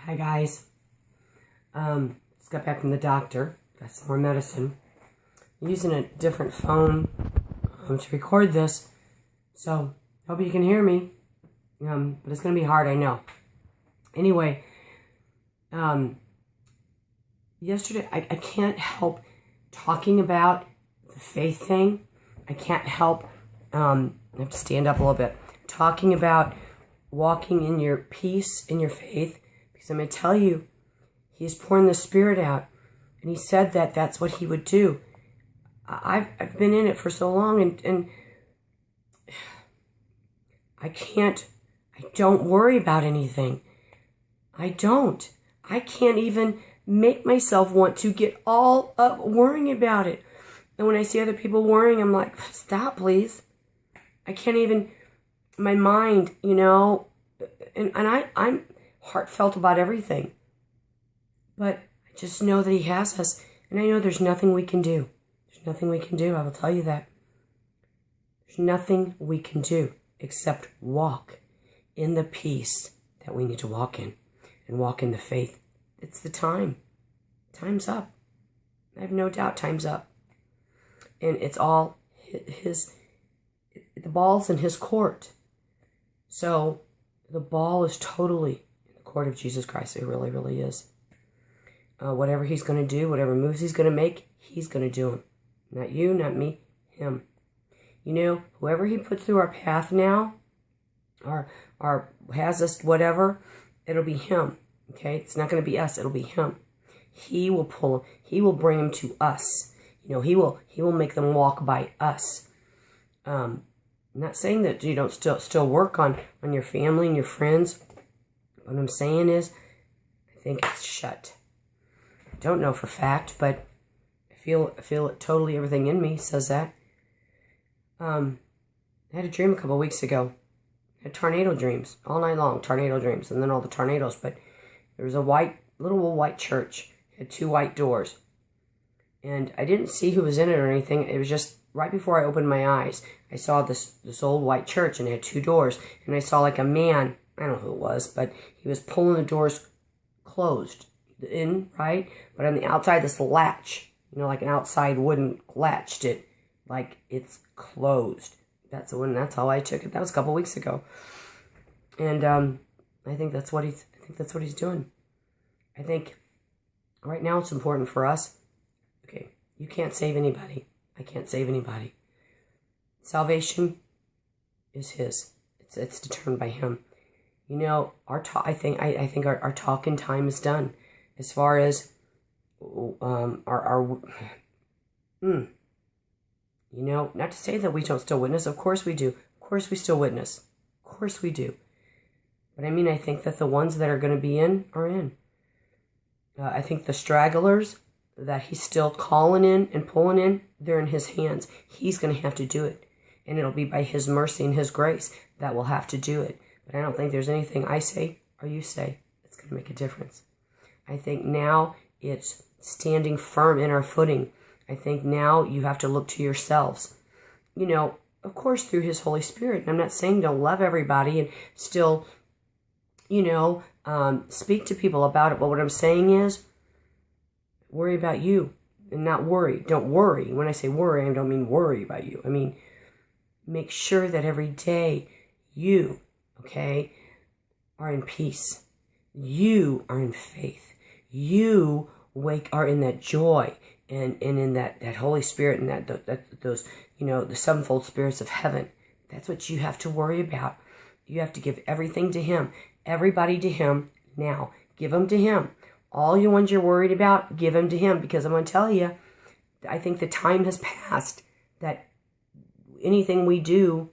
Hi guys. Just got back from the doctor. Got some more medicine. I'm using a different phone to record this, so hope you can hear me. But it's gonna be hard, I know. Anyway, yesterday I can't help talking about the faith thing. I can't help. I have to stand up a little bit. Talking about walking in your peace, in your faith. Because I'm going to tell you, he's pouring the Spirit out. And he said that that's what he would do. I've been in it for so long, and I don't worry about anything. I can't even make myself want to get all up worrying about it. And when I see other people worrying, I'm like, stop, please. I can't even, my mind, and I'm heartfelt about everything. But I just know that he has us. And I know there's nothing we can do. There's nothing we can do. I will tell you that. There's nothing we can do except walk in the peace that we need to walk in. And walk in the faith. It's the time. Time's up. I have no doubt time's up. And it's all the ball's in his court. So the ball is totally in the court of Jesus Christ. It really, really is. Whatever he's going to do, whatever moves he's going to make, he's going to do them. Not you, not me, him. Whoever he puts through our path now, or has us, whatever, it'll be him. Okay? It's not going to be us. It'll be him. He will pull them. He will bring them to us. He will make them walk by us. I'm not saying that you don't still work on your family and your friends. What I'm saying is, I think it's shut. I don't know for fact, but I feel it totally. Everything in me says that. I had a dream a couple of weeks ago. I had tornado dreams all night long. Tornado dreams, and then all the tornadoes. But there was a little white church. It had 2 white doors. And I didn't see who was in it or anything. It was just right before I opened my eyes. I saw this old white church, and it had 2 doors. And I saw like a man, I don't know who it was, but he was pulling the doors closed in, right? But on the outside, this latch, like an outside wooden latch did, like it's closed. That's how I took it. That was a couple weeks ago. And I think that's what he's doing. I think right now it's important for us. Okay, you can't save anybody. I can't save anybody. Salvation is his. It's determined by him. I think our talking time is done. As far as not to say that we don't still witness. Of course we do. Of course we still witness. Of course we do. But I think that the ones that are going to be in are in. I think the stragglers that he's still calling in and pulling in, they're in his hands. He's going to have to do it. And it'll be by his mercy and his grace that we'll have to do it. But I don't think there's anything I say or you say that's going to make a difference. I think now it's standing firm in our footing. I think now you have to look to yourselves. Of course through his Holy Spirit. I'm not saying don't love everybody and still, speak to people about it. But what I'm saying is, worry about you and not worry. Don't worry. When I say worry, I don't mean worry about you. I mean, make sure that every day you, are in peace. You are in faith. You are in that joy and in that Holy Spirit and those, the sevenfold spirits of heaven. That's what you have to worry about. You have to give everything to him. Everybody to him now. Give them to him. All your ones you're worried about, give them to him. Because I'm going to tell you, I think the time has passed that anything we do,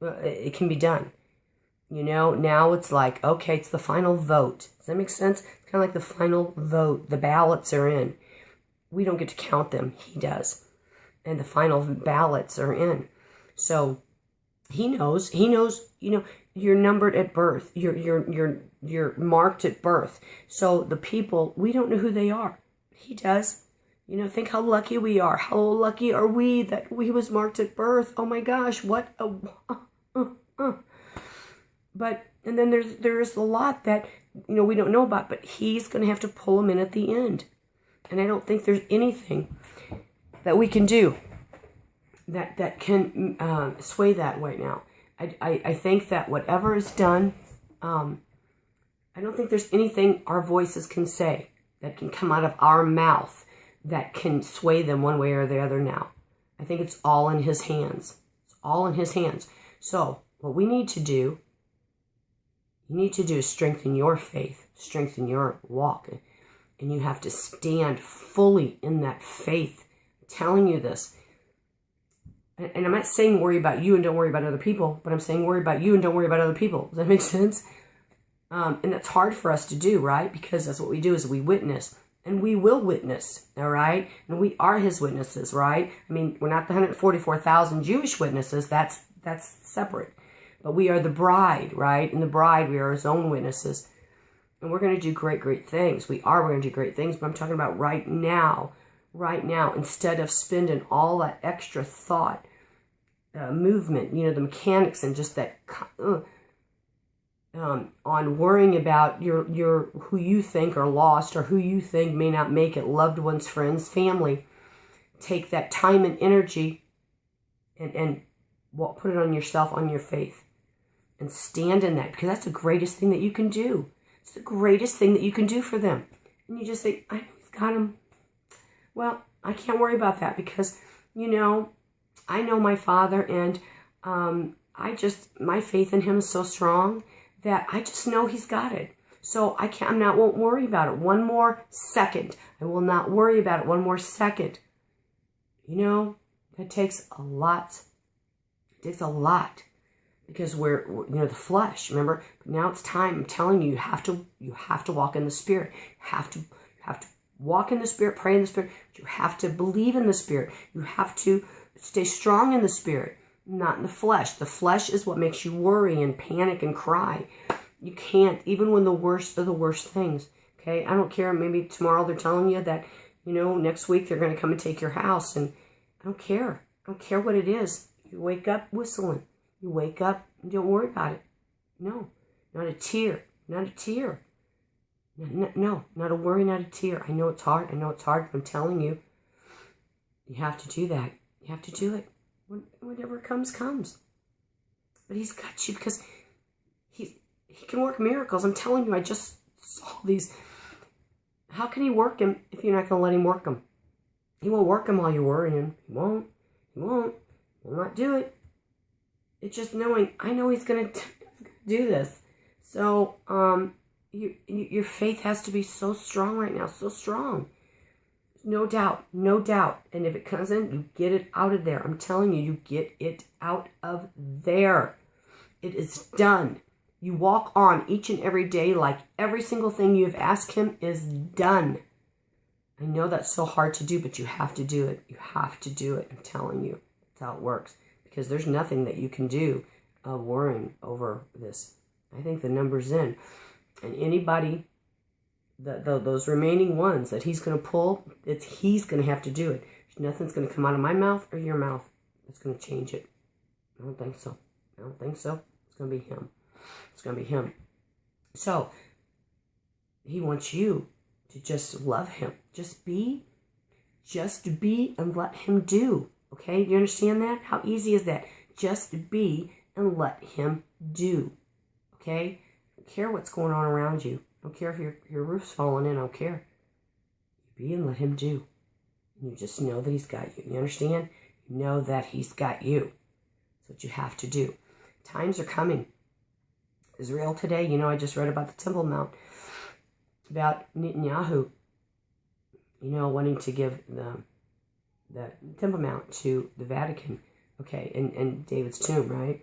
it can be done. Now it's like, okay, it's the final vote. Does that make sense? It's kind of like the final vote. The ballots are in. We don't get to count them. He does. And the final ballots are in. So he knows, you're numbered at birth. You're marked at birth. So the people, we don't know who they are. He does. Think how lucky we are. How lucky are we that he was marked at birth? Oh my gosh, what a... But And then there's a lot that, we don't know about, but he's going to have to pull them in at the end. And I don't think there's anything that we can do that can sway that right now. I think that whatever is done, I don't think there's anything our voices can say that can come out of our mouth that can sway them one way or the other now. I think it's all in his hands. It's all in his hands. So what we need to do, is strengthen your faith, strengthen your walk. And you have to stand fully in that faith. I'm telling you this. And I'm not saying worry about you and don't worry about other people, but I'm saying worry about you and don't worry about other people. Does that make sense? And that's hard for us to do, right? Because that's what we do, is we witness. And we will witness, all right? And we are his witnesses, right? I mean, we're not the 144,000 Jewish witnesses. That's separate. But we are the bride, right? And the bride, we are his own witnesses. And we're going to do great, great things. We're going to do great things. But I'm talking about right now, instead of spending all that extra thought, movement, the mechanics and just that, on worrying about your who you think are lost or who you think may not make it, loved ones, friends, family. Take that time and energy and put it on yourself, on your faith, and stand in that, because that's the greatest thing that you can do. It's the greatest thing that you can do for them. And you just think, I know he's got him. Well, I can't worry about that because, I know my Father, and my faith in him is so strong that I just know he's got it. So won't worry about it one more second. I will not worry about it one more second. That takes a lot. It takes a lot. Because we're the flesh, remember? But now it's time. I'm telling you, you have to walk in the Spirit. You have to walk in the Spirit, pray in the Spirit. You have to believe in the Spirit. You have to stay strong in the Spirit, not in the flesh. The flesh is what makes you worry and panic and cry. You can't, even when the worst of the worst things. Okay, I don't care. Maybe tomorrow they're telling you that, next week they're going to come and take your house, and I don't care. I don't care what it is. You wake up whistling. You wake up and don't worry about it. No, not a tear. Not a tear. No, not a worry, not a tear. I know it's hard. But I'm telling you, you have to do that. You have to do it. Whatever comes. But he's got you because he can work miracles. I'm telling you, I just saw these. How can he work him if you're not going to let him work him? He won't work him while you're worrying. He won't. He'll not do it. It's just knowing, I know he's going to do this. So, your faith has to be so strong right now, so strong. No doubt. And if it comes in, you get it out of there. I'm telling you, you get it out of there. It is done. You walk on each and every day like every single thing you have asked him is done. I know that's so hard to do, but you have to do it. You have to do it. I'm telling you. That's how it works. Because there's nothing that you can do worrying over this. I think the number's in. And anybody, those remaining ones that he's going to pull, he's going to have to do it. Nothing's going to come out of my mouth or your mouth that's going to change it. I don't think so. It's going to be him. It's going to be him. So, he wants you to just love him. Just be, and let him do. Okay, you understand that? How easy is that? Just be and let him do. Okay? I don't care what's going on around you. I don't care if your roof's falling in. I don't care. Be and let him do. You just know that he's got you. You understand? You know that he's got you. That's what you have to do. Times are coming. Israel today, I just read about the Temple Mount. About Netanyahu, wanting to give the Temple Mount to the Vatican, okay, and David's tomb, right?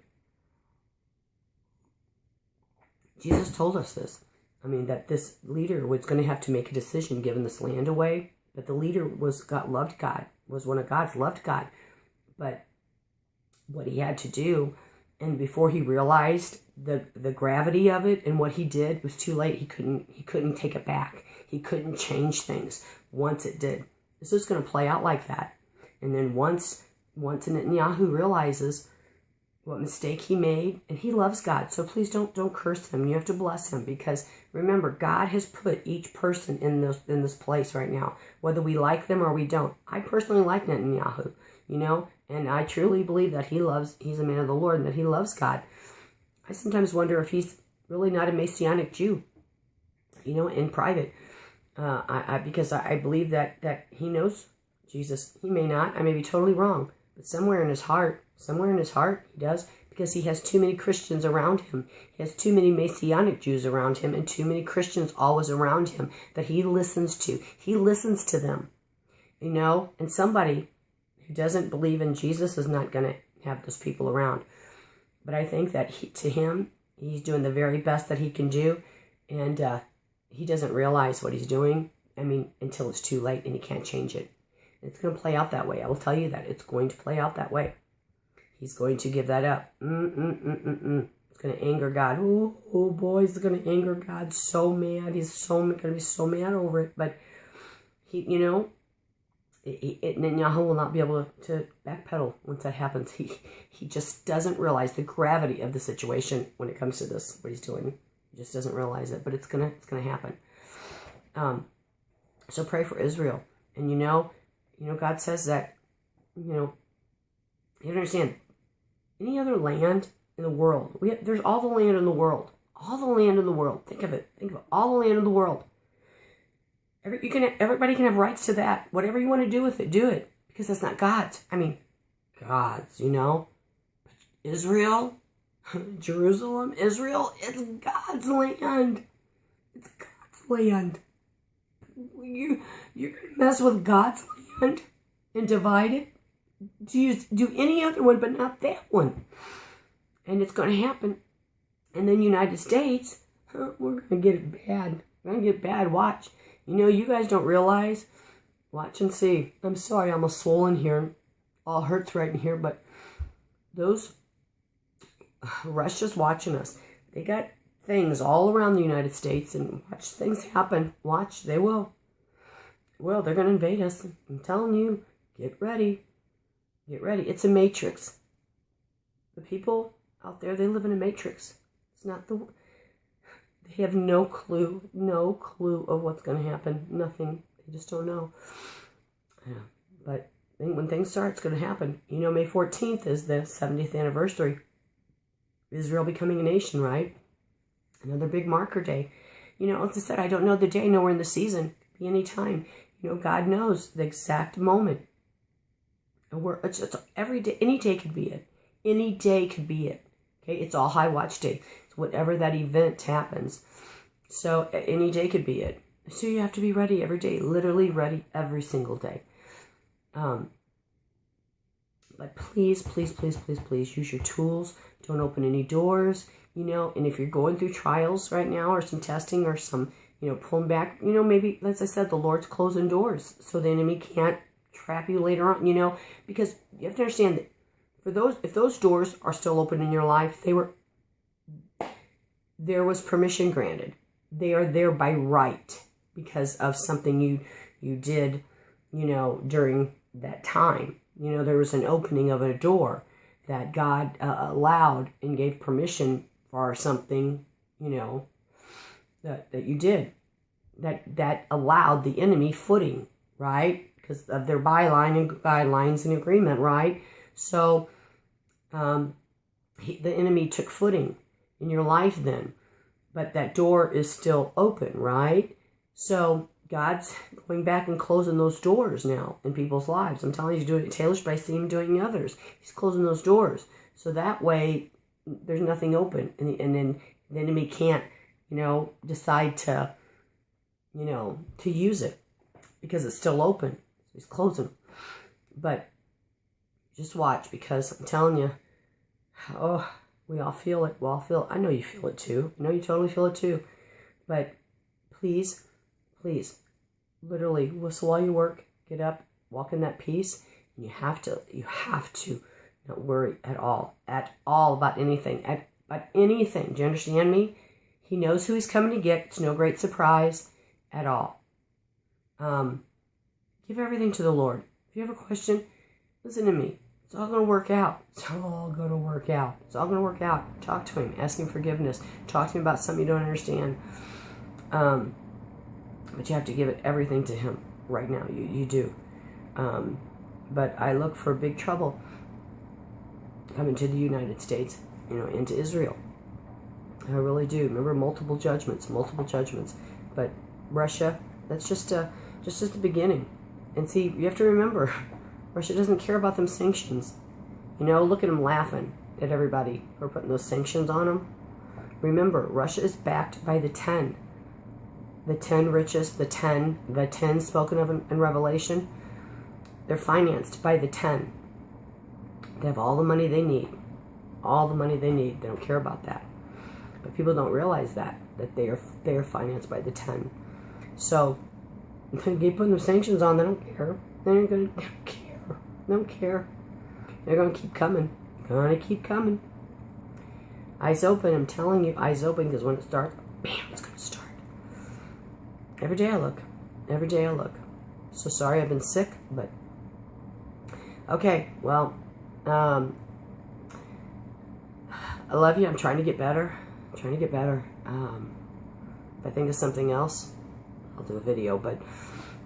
Jesus told us this. I mean, that this leader was going to have to make a decision, giving this land away. But the leader was one of God's, loved God. But what he had to do, and before he realized the gravity of it and what he did, was too late. He couldn't take it back. He couldn't change things once it did. This is going to play out like that. And then once Netanyahu realizes what mistake he made, and he loves God. So please don't curse him. You have to bless him, because remember, God has put each person in this place right now, whether we like them or we don't. I personally like Netanyahu, and I truly believe that he's a man of the Lord and that he loves God. I sometimes wonder if he's really not a Messianic Jew, in private, because I believe that he knows Jesus. He may not. I may be totally wrong, but somewhere in his heart, he does, because he has too many Christians around him. He has too many Messianic Jews around him and too many Christians always around him that he listens to. He listens to them, and somebody who doesn't believe in Jesus is not going to have those people around. But I think that he's doing the very best that he can do, and he doesn't realize what he's doing, until it's too late and he can't change it. It's going to play out that way. I will tell you that. It's going to play out that way. He's going to give that up. It's going to anger God. Oh boy, it's going to anger God so mad. He's going to be so mad over it. But Netanyahu will not be able to backpedal once that happens. He just doesn't realize the gravity of the situation when it comes to this, what he's doing. He just doesn't realize it, but it's gonna happen. So pray for Israel. And God says that, you understand, any other land in the world, there's all the land in the world. All the land in the world. Think of it. All the land in the world. Everybody can have rights to that. Whatever you want to do with it, do it. Because that's not God's. God's, Israel, Jerusalem, Israel, it's God's land. It's God's land. You're going to mess with God's land and divide it? Do any other one, but not that one. And it's going to happen. And then United States, we're going to get it bad. We're going to get bad. Watch. You guys don't realize. Watch and see. I'm sorry, I'm all swollen here. All hurts right in here. But Russia's watching us. They got things all around the United States. And watch things happen. Watch. They will. Well, they're going to invade us. I'm telling you. Get ready. Get ready. It's a matrix. The people out there, they live in a matrix. It's not they have no clue of what's going to happen. Nothing. They just don't know. Yeah. But when things start, it's going to happen. May 14th is the 70th anniversary. Israel becoming a nation, right? Another big marker day. As I said, I don't know the day, nowhere in the season. It could be any time. God knows the exact moment. It's every day, any day could be it. Any day could be it. Okay, it's all high watch day. It's whatever that event happens. So any day could be it. So you have to be ready every day, literally ready every single day. But please, please, please, please, please use your tools. Don't open any doors. And if you're going through trials right now, or some testing, or some, pulling back, maybe, as I said, the Lord's closing doors so the enemy can't trap you later on, because you have to understand that if those doors are still open in your life, there was permission granted. They are there by right because of something you did, during that time. There was an opening of a door that God allowed and gave permission for something, that you did, that allowed the enemy footing, right? Because of their byline and guidelines and agreement, right? So the enemy took footing in your life then, but that door is still open, right? So God's going back and closing those doors now in people's lives. I'm telling you, he's doing it at Taylor's, but I see him doing others. He's closing those doors. So that way, there's nothing open. And then the enemy can't, decide to, to use it because it's still open. He's closing. But just watch, because I'm telling you, we all feel it. We all feel it. I know you feel it too. I know you totally feel it too. But please, literally whistle while you work. Get up, walk in that peace. And you have to not worry at all about anything. About anything. Do you understand me? He knows who he's coming to get. It's no great surprise at all. Give everything to the Lord. If you have a question, listen to me. It's all going to work out. It's all going to work out. It's all going to work out. Talk to him. Ask him forgiveness. Talk to him about something you don't understand. But you have to give it everything to him right now. You do. But I look for big trouble coming to the United States, into Israel. I really do. Remember, multiple judgments. But Russia, that's just the beginning. And see, you have to remember, Russia doesn't care about them sanctions. Look at them laughing at everybody for putting those sanctions on them. Remember, Russia is backed by the 10. The 10 richest, the 10 spoken of in Revelation. They're financed by the 10. They have all the money they need. All the money they need. They don't care about that. But people don't realize that they are financed by the 10. So, if they keep putting the sanctions on, they don't care. They don't care. They're going to keep coming. Eyes open. I'm telling you, eyes open, because when it starts, bam, it's going to start. Every day I look. So sorry I've been sick, but okay, well, I love you. I'm trying to get better. If I think of something else, I'll do a video. But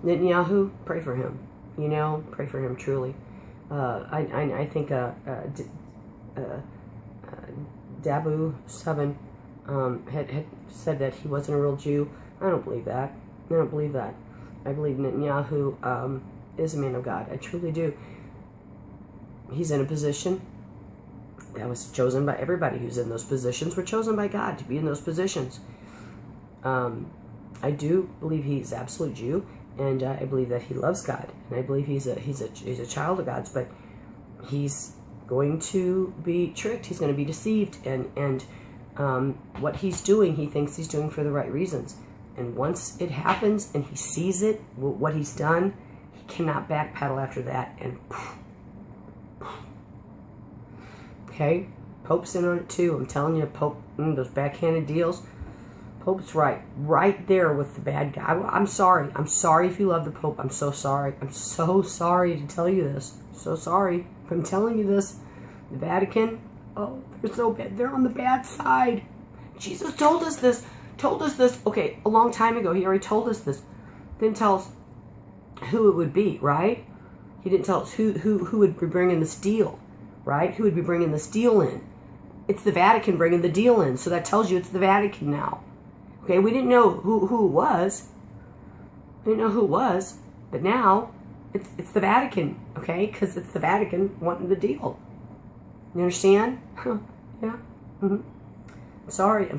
Netanyahu, pray for him. Pray for him truly. I think Dabu 7 had said that he wasn't a real Jew. I don't believe that. I believe Netanyahu is a man of God. I truly do. He's in a position that was chosen by everybody who's in those positions. Were chosen by God to be in those positions. I do believe he's absolute Jew, and I believe that he loves God, and I believe he's a child of God's. But he's going to be tricked. He's going to be deceived, and what he's doing, he thinks he's doing for the right reasons. And once it happens and he sees it, what he's done, he cannot backpedal after that. And okay, Pope's in on it too. I'm telling you, Pope, those backhanded deals. Pope's right there with the bad guy. I'm sorry if you love the Pope. I'm so sorry. I'm so sorry to tell you this. So sorry. I'm telling you this. The Vatican, oh, they're so bad. They're on the bad side. Jesus told us this. Okay, a long time ago. He already told us this. Didn't tell us who it would be, right? He didn't tell us who would be bringing this deal, right? Who would be bringing this deal in? It's the Vatican bringing the deal in. So that tells you it's the Vatican now. Okay, we didn't know who it was. But now it's the Vatican, okay? Because it's the Vatican wanting the deal. You understand? Yeah. I'm sorry if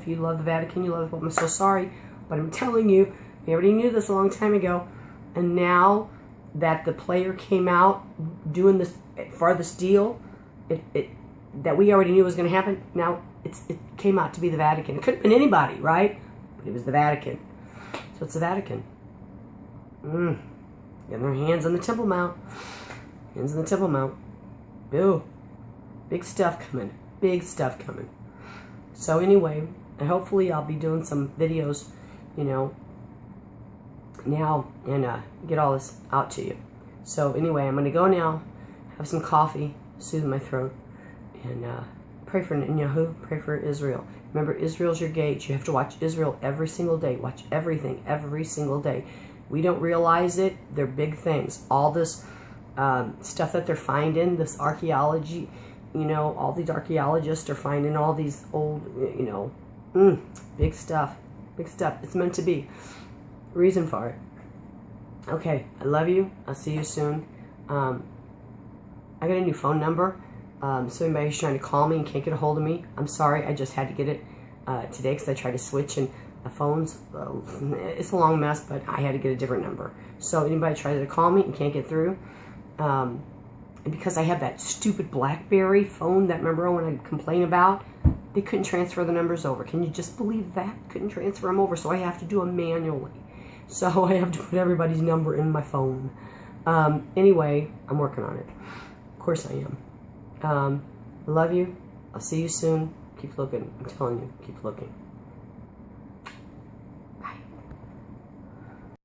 you love the Vatican, you love the Pope. I'm so sorry, but I'm telling you, we already knew this a long time ago, and now that the player came out doing this for this deal, that we already knew was going to happen. Now it came out to be the Vatican. It could have been anybody, right? But it was the Vatican. So it's the Vatican. Getting their hands on the Temple Mount. Bill, big stuff coming. So anyway, hopefully I'll be doing some videos, now, and get all this out to you. So anyway, I'm going to go now, have some coffee, soothe my throat, and pray for Netanyahu, pray for Israel. Remember, Israel's your gauge. You have to watch Israel every single day. Watch everything every single day. We don't realize it. They're big things. All this stuff that they're finding, this archaeology, all these archaeologists are finding all these old, big stuff. It's meant to be. Reason for it. Okay, I love you. I'll see you soon. I got a new phone number. So anybody who's trying to call me and can't get a hold of me, I'm sorry. I just had to get it today because I tried to switch, and the phones, it's a long mess, but I had to get a different number. So anybody tries to call me and can't get through, and because I have that stupid BlackBerry phone that, remember when I complained about, they couldn't transfer the numbers over. Can you just believe that? Couldn't transfer them over, so I have to do them manually. So I have to put everybody's number in my phone. Anyway, I'm working on it. Of course I am. I love you. I'll see you soon. Keep looking. I'm telling you, keep looking.